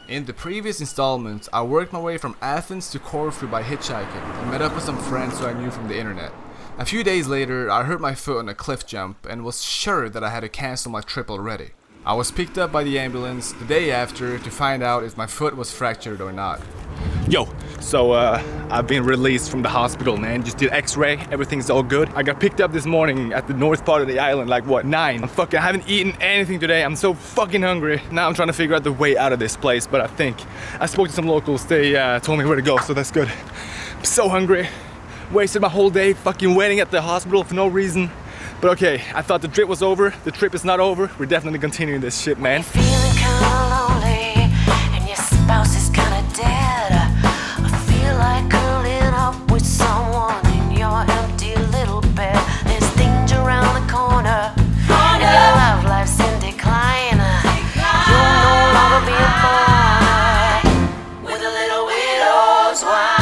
In the previous installment, I worked my way from Athens to Corfu by hitchhiking and met up with some friends who I knew from the internet. A few days later, I hurt my foot on a cliff jump and was sure that I had to cancel my trip already. I was picked up by the ambulance the day after to find out if my foot was fractured or not. Yo, so I've been released from the hospital, man. Just did x-ray, everything's all good. I got picked up this morning at the north part of the island, like what, 9? I haven't eaten anything today. I'm so fucking hungry. Now I'm trying to figure out the way out of this place, but I spoke to some locals. They told me where to go, so that's good. I'm so hungry. Wasted my whole day fucking waiting at the hospital for no reason. But okay, I thought the trip was over. The trip is not over. We're definitely continuing this shit, man. You're feeling kinda lonely, and your spouse is kinda dead. I feel like curling up with someone in your empty little bed. There's danger around the corner. Your love life's in decline. You'll no longer be a boy with a little widow's wife.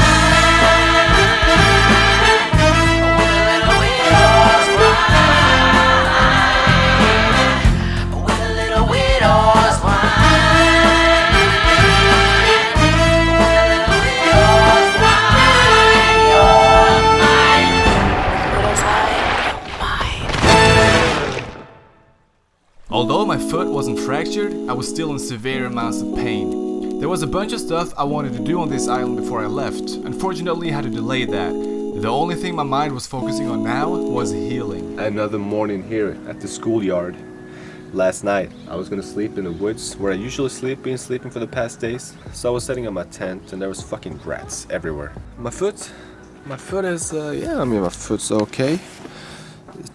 Although my foot wasn't fractured, I was still in severe amounts of pain. There was a bunch of stuff I wanted to do on this island before I left. Unfortunately, I had to delay that. The only thing my mind was focusing on now was healing. Another morning here at the schoolyard. Last night, I was gonna sleep in the woods where I usually sleep, been sleeping for the past days. So I was setting up my tent and there was fucking rats everywhere. My foot is, my foot's okay.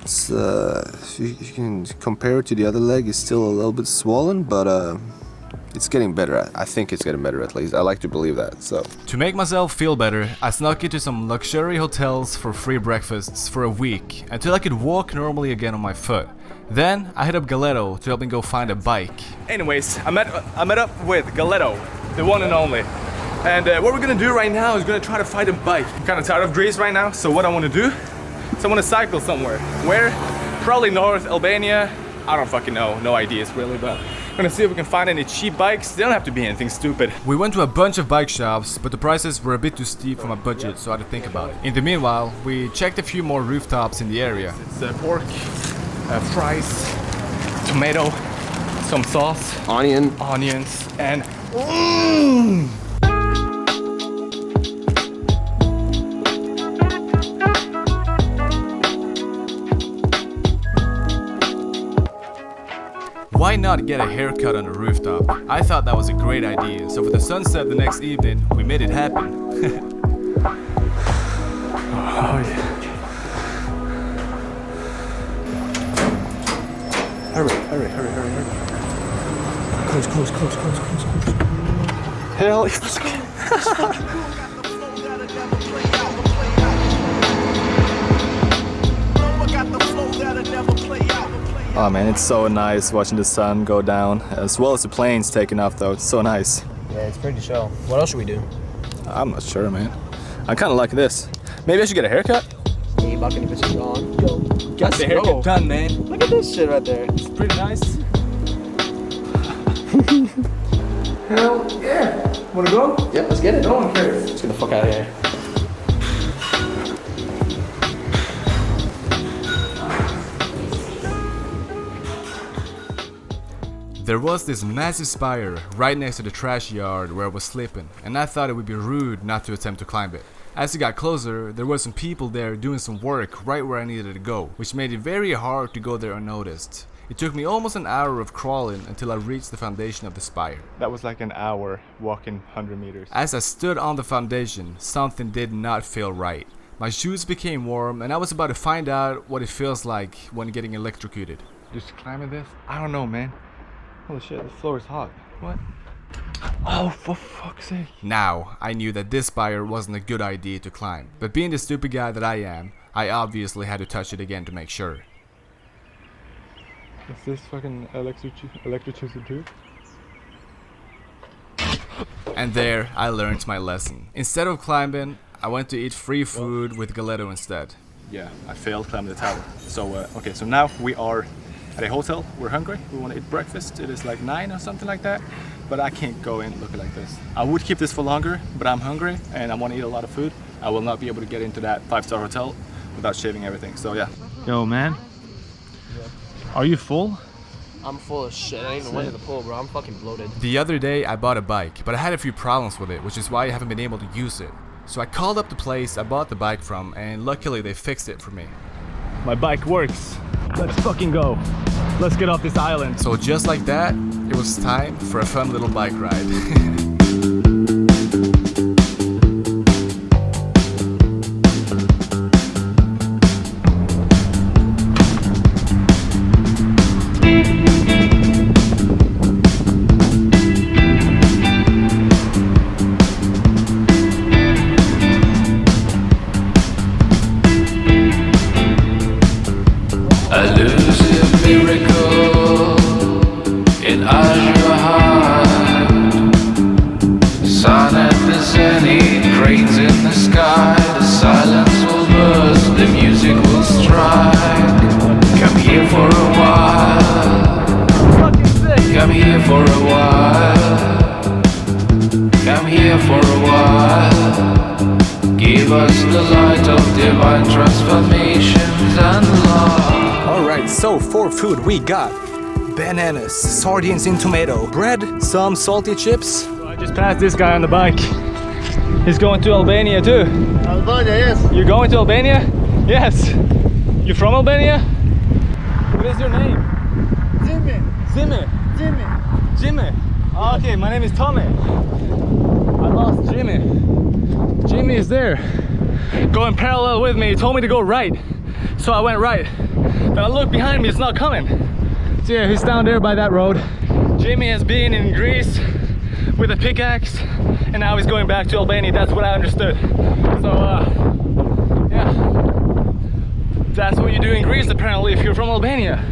It's, if you can compare it to the other leg, it's still a little bit swollen, but it's getting better. I think it's getting better at least. I like to believe that, so. To make myself feel better, I snuck into some luxury hotels for free breakfasts for a week until I could walk normally again on my foot. Then I hit up Galetto to help me go find a bike. Anyways, I met up with Galetto, the one and only. And what we're gonna do right now is gonna try to find a bike. I'm kinda tired of Greece right now, so what I wanna do is I wanna cycle somewhere. Where? Probably North Albania. I don't fucking know, no ideas really, but I'm gonna see if we can find any cheap bikes. They don't have to be anything stupid. We went to a bunch of bike shops, but the prices were a bit too steep for my budget, so I had to think about it. In the meanwhile, we checked a few more rooftops in the area. It's pork, fries, tomato, some sauce, onions, and Why not get a haircut on a rooftop? I thought that was a great idea, so for the sunset the next evening, we made it happen. oh yeah. Hurry. Close. Hell, oh man, it's so nice watching the sun go down, as well as the planes taking off though. It's so nice. Yeah, it's pretty chill. What else should we do? I'm not sure, man. I kind of like this. Maybe I should get a haircut? Hey, balcony bitches on. Yo, Got the haircut done, man. Look at this shit right there. It's pretty nice. Hell yeah. Wanna go? Yep, let's get it. No one cares. Let's get the fuck out of here. There was this massive spire right next to the trash yard where I was sleeping, and I thought it would be rude not to attempt to climb it. As it got closer, there were some people there doing some work right where I needed to go, which made it very hard to go there unnoticed. It took me almost an hour of crawling until I reached the foundation of the spire. That was like an hour walking 100 meters. As I stood on the foundation, something did not feel right. My shoes became warm and I was about to find out what it feels like when getting electrocuted. Just climbing this? I don't know, man. Holy shit, the floor is hot. What? Oh, for fuck's sake. Now, I knew that this spire wasn't a good idea to climb, but being the stupid guy that I am, I obviously had to touch it again to make sure. Is this fucking electricity too? And there, I learned my lesson. Instead of climbing, I went to eat free food with Galetto instead. Yeah, I failed climbing the tower. So, okay, so now we are at a hotel. We're hungry. We want to eat breakfast. It is like 9 or something like that. But I can't go in looking like this. I would keep this for longer, but I'm hungry and I want to eat a lot of food. I will not be able to get into that 5-star hotel without shaving everything. So yeah. Yo, man. Are you full? I'm full of shit. I ain't even went to the pool, bro. I'm fucking bloated. The other day I bought a bike, but I had a few problems with it, which is why I haven't been able to use it. So I called up the place I bought the bike from, and luckily they fixed it for me. My bike works. Let's fucking go. Let's get off this island. So just like that, it was time for a fun little bike ride. Give us the light of divine transformations and love. Alright, so for food we got bananas, sardines in tomato, bread, some salty chips. So I just passed this guy on the bike. He's going to Albania too. Albania, yes. You're going to Albania? Yes. You from Albania? What is your name? Jimmy. Jimmy. Jimmy. Jimmy. Okay, my name is Tommy. I lost Jimmy. Jimmy is there, going parallel with me. He told me to go right, so I went right. But I look behind me, it's not coming. So yeah, he's down there by that road. Jimmy has been in Greece with a pickaxe, and now he's going back to Albania. That's what I understood. So yeah, that's what you do in Greece apparently if you're from Albania.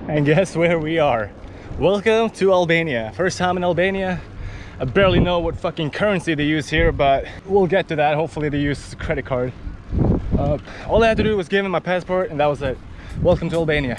And guess where we are? Welcome to Albania. First time in Albania. I barely know what fucking currency they use here, but we'll get to that. Hopefully they use credit card. All I had to do was give him my passport and that was it. Welcome to Albania.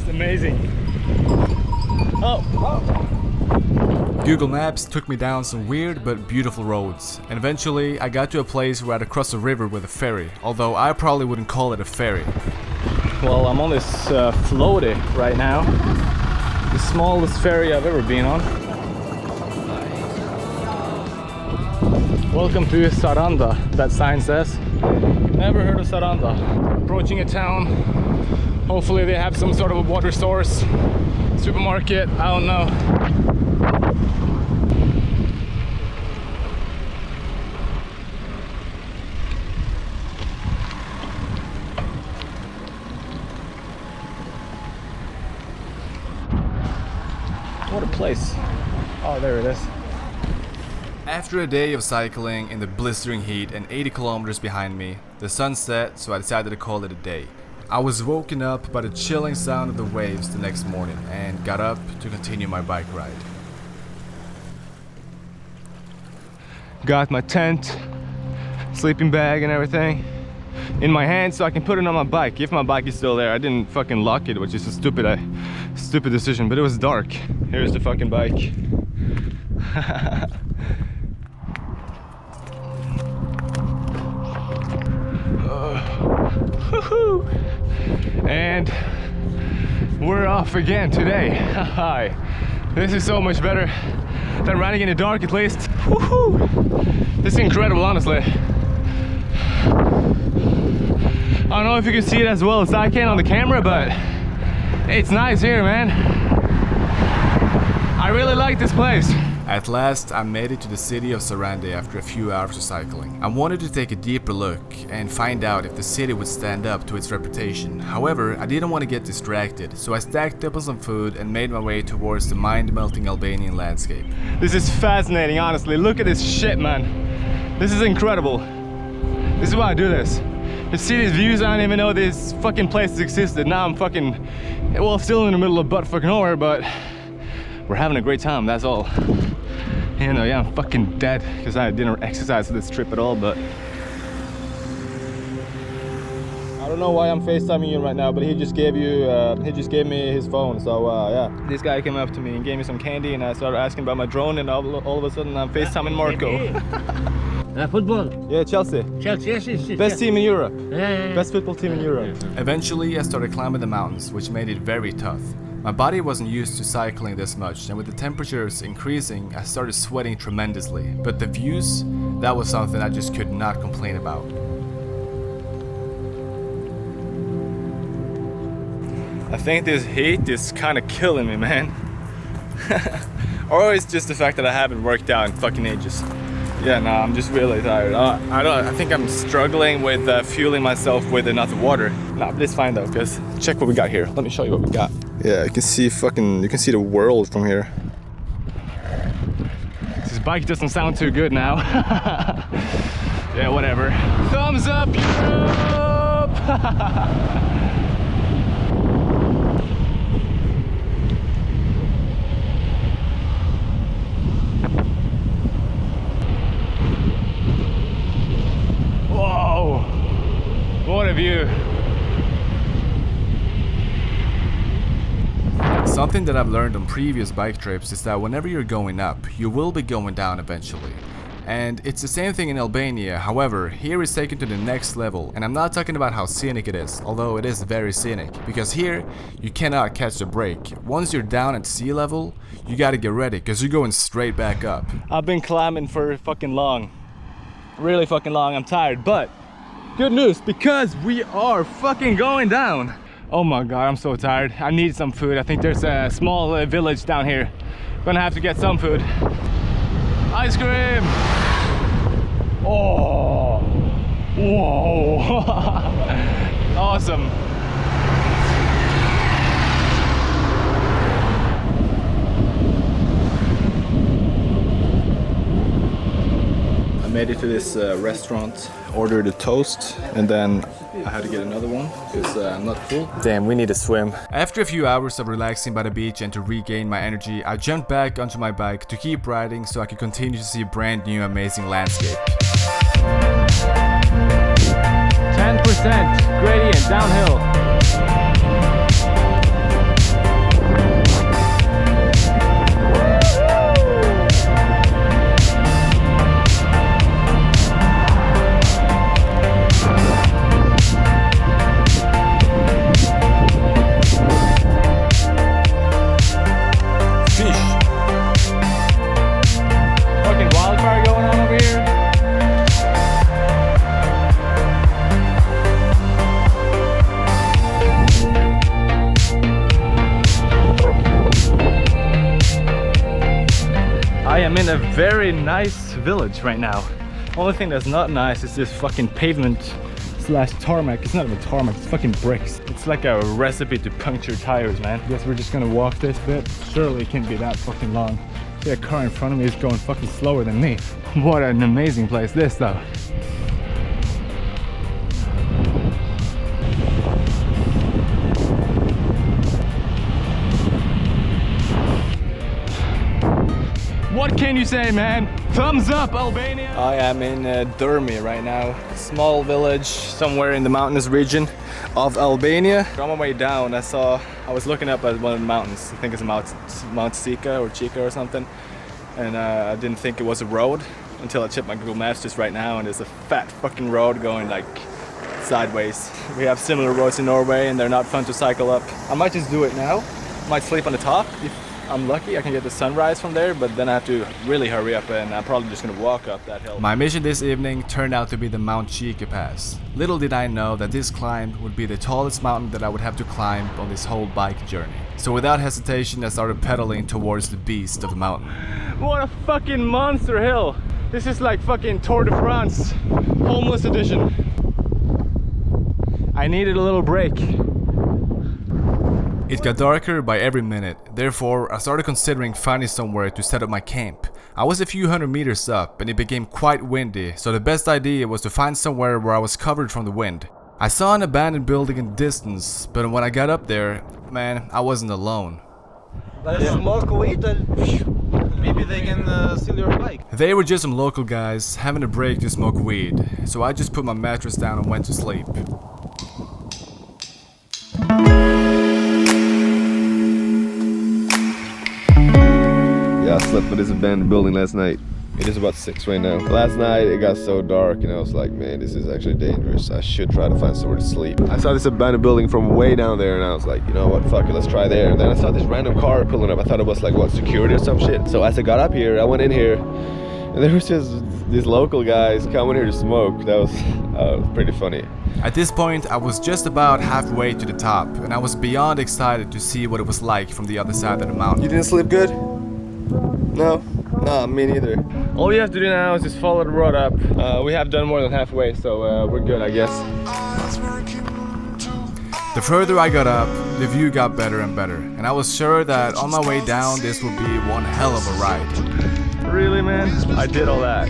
Amazing. Google Maps took me down some weird but beautiful roads, and eventually I got to a place where I had to cross a river with a ferry, although I probably wouldn't call it a ferry. Well, I'm on this floaty right now, the smallest ferry I've ever been on. Welcome to Saranda, that sign says. Never heard of Saranda. Approaching a town. Hopefully they have some sort of a water source, supermarket, I don't know. What a place. Oh, there it is. After a day of cycling in the blistering heat and 80 kilometers behind me, the sun set, so I decided to call it a day. I was woken up by the chilling sound of the waves the next morning and got up to continue my bike ride. Got my tent, sleeping bag and everything in my hand so I can put it on my bike if my bike is still there. I didn't fucking lock it, which is a stupid decision, but it was dark. Here's the fucking bike. And we're off again today. Hi. This is so much better than riding in the dark, at least. This is incredible, honestly. I don't know if you can see it as well as I can on the camera, but it's nice here, man. I really like this place. At last, I made it to the city of Sarande after a few hours of cycling. I wanted to take a deeper look and find out if the city would stand up to its reputation. However, I didn't want to get distracted, so I stacked up on some food and made my way towards the mind-melting Albanian landscape. This is fascinating, honestly. Look at this shit, man. This is incredible. This is why I do this. To see these views, I didn't even know these fucking places existed. Now I'm fucking, well, still in the middle of butt fucking nowhere, but we're having a great time, that's all. You know, yeah, I'm fucking dead because I didn't exercise this trip at all, but I don't know why I'm FaceTiming you right now, but he just gave me his phone, so yeah. This guy came up to me and gave me some candy, and I started asking about my drone, and all of a sudden I'm FaceTiming Marco. Football. Yeah, Chelsea. Chelsea, yes. Best team in Europe. Yeah. Best football team in Europe. Eventually, I started climbing the mountains, which made it very tough. My body wasn't used to cycling this much, and with the temperatures increasing, I started sweating tremendously. But the views, that was something I just could not complain about. I think this heat is kind of killing me, man. Or it's just the fact that I haven't worked out in fucking ages. Yeah, no, I'm just really tired. I think I'm struggling with fueling myself with enough water. Nah, but it's fine though, because check what we got here. Let me show you what we got. Yeah, you can see the world from here. This bike doesn't sound too good now. Yeah, whatever. Thumbs up, Europe! What a view. Something that I've learned on previous bike trips is that whenever you're going up, you will be going down eventually. And it's the same thing in Albania, however, here it's taken to the next level, and I'm not talking about how scenic it is, although it is very scenic, because here, you cannot catch a break. Once you're down at sea level, you gotta get ready, because you're going straight back up. I've been climbing for fucking long. Really fucking long, I'm tired, but good news, because we are fucking going down. Oh my god, I'm so tired. I need some food. I think there's a small village down here. Gonna have to get some food. Ice cream! Oh! Whoa! Awesome. I made it to this restaurant, ordered a toast, and then I had to get another one because I'm not full. Damn, we need to swim. After a few hours of relaxing by the beach and to regain my energy, I jumped back onto my bike to keep riding so I could continue to see a brand new amazing landscape. 10% gradient downhill. I'm in a very nice village right now. Only thing that's not nice is this fucking pavement slash tarmac. It's not even tarmac, it's fucking bricks. It's like a recipe to puncture tires, man. Guess we're just gonna walk this bit. Surely it can't be that fucking long. The car in front of me is going fucking slower than me. What an amazing place this though. What can you say, man? Thumbs up, Albania! I am in Durmi right now. Small village somewhere in the mountainous region of Albania. On my way down, I was looking up at one of the mountains. I think it's Mount Sika or Chika or something. And I didn't think it was a road until I checked my Google Maps just right now, and there's a fat fucking road going like sideways. We have similar roads in Norway and they're not fun to cycle up. I might just do it now. Might sleep on the top. If I'm lucky, I can get the sunrise from there, but then I have to really hurry up and I'm probably just gonna walk up that hill. My mission this evening turned out to be the Mount Chika Pass. Little did I know that this climb would be the tallest mountain that I would have to climb on this whole bike journey. So without hesitation, I started pedaling towards the beast of the mountain. What a fucking monster hill! This is like fucking Tour de France, homeless edition. I needed a little break. It got darker by every minute, therefore I started considering finding somewhere to set up my camp. I was a few hundred meters up and it became quite windy, so the best idea was to find somewhere where I was covered from the wind. I saw an abandoned building in the distance, but when I got up there, man, I wasn't alone. Smoke weed and maybe they can steal your bike. They were just some local guys having a break to smoke weed, so I just put my mattress down and went to sleep. Yeah, I slept in this abandoned building last night. It is about 6 right now. Last night it got so dark and I was like, man, this is actually dangerous. I should try to find somewhere to sleep. I saw this abandoned building from way down there and I was like, you know what, fuck it, let's try there. And then I saw this random car pulling up. I thought it was like, what, security or some shit. So as I got up here, I went in here and there was just these local guys coming here to smoke. That was pretty funny. At this point, I was just about halfway to the top, and I was beyond excited to see what it was like from the other side of the mountain. You didn't sleep good? No? Nah, me neither. All you have to do now is just follow the road up. We have done more than halfway, so we're good, I guess. The further I got up, the view got better and better, and I was sure that on my way down this would be one hell of a ride. Really, man? I did all that.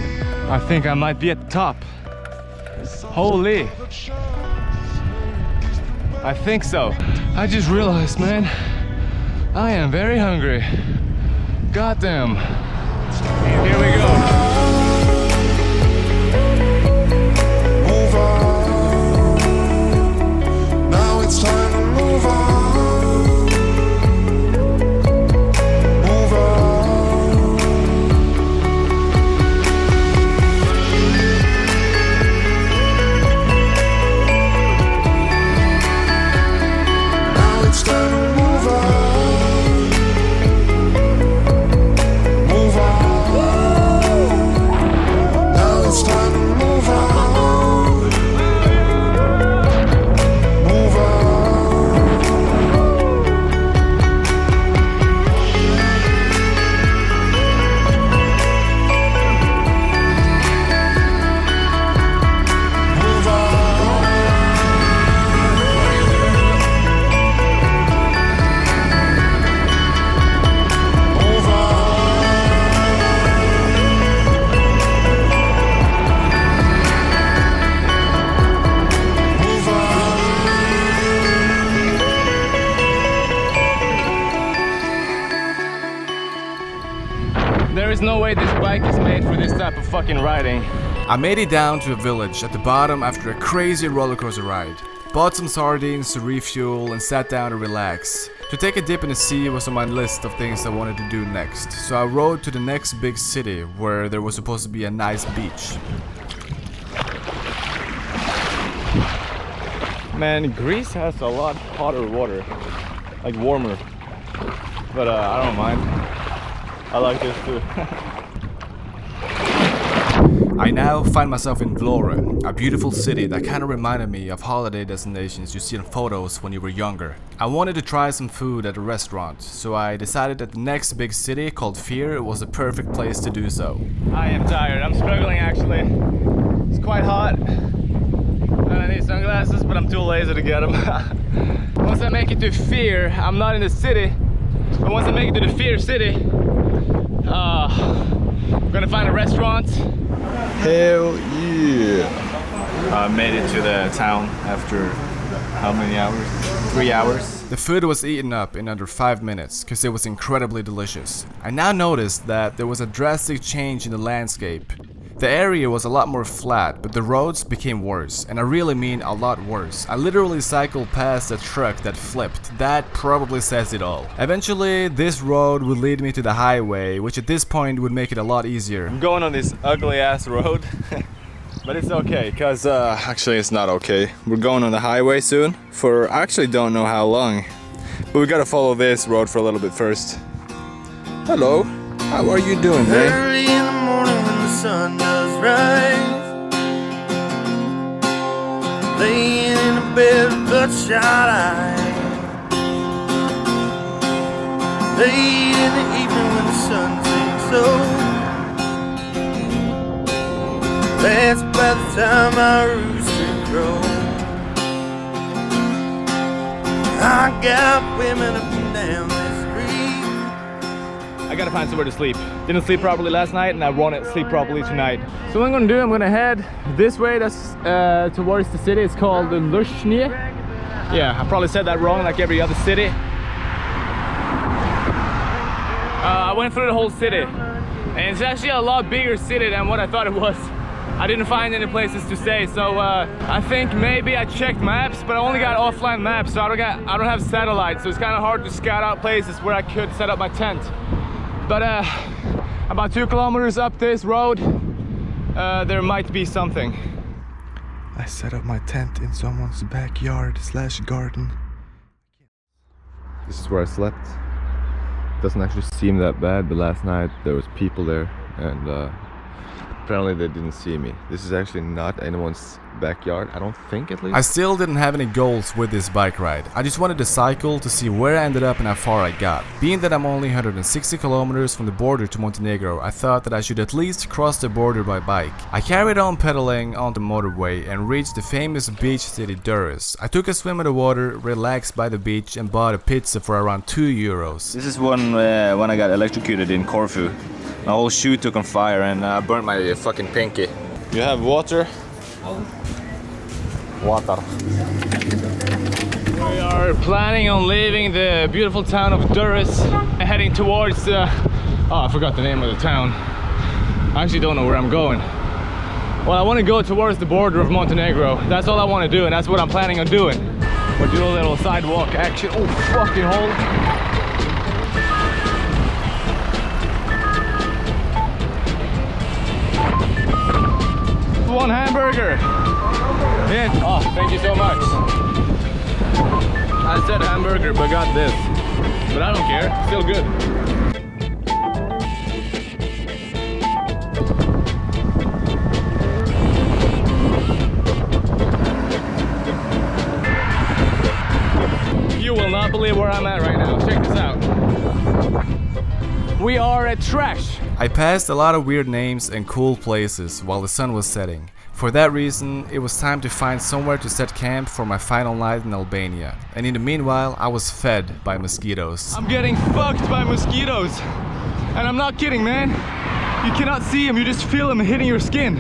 I think I might be at the top. Holy. I think so. I just realized, man, I am very hungry. Goddamn. Here we go. Move on. Now it's time to move on. Move on. Now it's time to move on. Move on. Now it's time to move on. Move on. Move on. Move on. Move on. There is no way this bike is made for this type of fucking riding. I made it down to a village at the bottom after a crazy roller coaster ride. Bought some sardines to refuel and sat down to relax. To take a dip in the sea was on my list of things I wanted to do next, so I rode to the next big city where there was supposed to be a nice beach. Man, Greece has a lot hotter water, like warmer. But I don't mind. I like this too. I now find myself in Vlora, a beautiful city that kind of reminded me of holiday destinations you see in photos when you were younger. I wanted to try some food at a restaurant, so I decided that the next big city called Fear was the perfect place to do so. I am tired. I'm struggling actually. It's quite hot. And I need sunglasses, but I'm too lazy to get them. Once I make it to Fear, I'm not in the city. But once I make it to the Fear city, I'm gonna find a restaurant. Hell yeah. I made it to the town after how many hours? 3 hours. The food was eaten up in under 5 minutes because it was incredibly delicious. I now noticed that there was a drastic change in the landscape. The area was a lot more flat, but the roads became worse, and I really mean a lot worse. I literally cycled past a truck that flipped. That probably says it all. Eventually, this road would lead me to the highway, which at this point would make it a lot easier. I'm going on this ugly ass road. But it's okay, cause actually it's not okay. We're going on the highway soon for I actually don't know how long. But we gotta follow this road for a little bit first. Hello, how are you doing, babe? Early in the morning when the sun does rise, laying in a bed with bloodshot eyes, late in the evening when the sun sinks low. That's about the time my rooster crows. I got women up and down the street. I gotta find somewhere to sleep. Didn't sleep properly last night and I want to sleep properly tonight. So what I'm gonna do, I'm gonna head this way, that's towards the city. It's called Lushnye. Yeah, I probably said that wrong like every other city. I went through the whole city and it's actually a lot bigger city than what I thought it was. I didn't find any places to stay, so I think maybe I checked maps, but I only got offline maps, so I don't have satellite, so it's kind of hard to scout out places where I could set up my tent. But about 2 kilometers up this road, there might be something. I set up my tent in someone's backyard / garden. This is where I slept. Doesn't actually seem that bad, but last night there was people there and apparently they didn't see me. This is actually not anyone's backyard, I don't think, at least. I still didn't have any goals with this bike ride. I just wanted to cycle to see where I ended up and how far I got. Being that I'm only 160 kilometers from the border to Montenegro, I thought that I should at least cross the border by bike. I carried on pedaling on the motorway and reached the famous beach city Durrës. I took a swim in the water, relaxed by the beach and bought a pizza for around €2. This is when I got electrocuted in Corfu. My whole shoe took on fire and I burnt my fucking pinky. You have water? Water. We are planning on leaving the beautiful town of Durrës and heading towards oh, I forgot the name of the town. I actually don't know where I'm going. Well, I want to go towards the border of Montenegro. That's all I want to do, and that's what I'm planning on doing. We'll do a little sidewalk action. Oh, fucking hole. One hamburger. Yeah. Oh, thank you so much. I said hamburger, but got this. But I don't care. Still good. You will not believe where I'm at right now. Check this out. We are at Trash. I passed a lot of weird names and cool places while the sun was setting. For that reason, it was time to find somewhere to set camp for my final night in Albania. And in the meanwhile, I was fed by mosquitoes. I'm getting fucked by mosquitoes. And I'm not kidding, man. You cannot see them, you just feel them hitting your skin.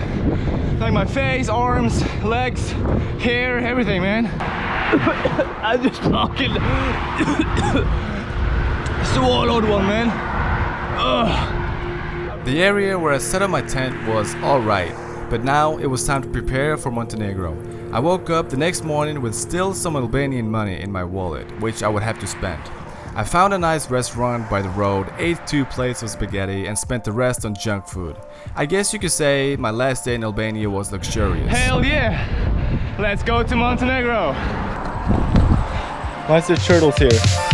Like my face, arms, legs, hair, everything, man. I just fucking swallowed one, man. Ugh. The area where I set up my tent was alright, but now it was time to prepare for Montenegro. I woke up the next morning with still some Albanian money in my wallet, which I would have to spend. I found a nice restaurant by the road, ate 2 plates of spaghetti and spent the rest on junk food. I guess you could say my last day in Albania was luxurious. Hell yeah! Let's go to Montenegro! Why is there turtles here?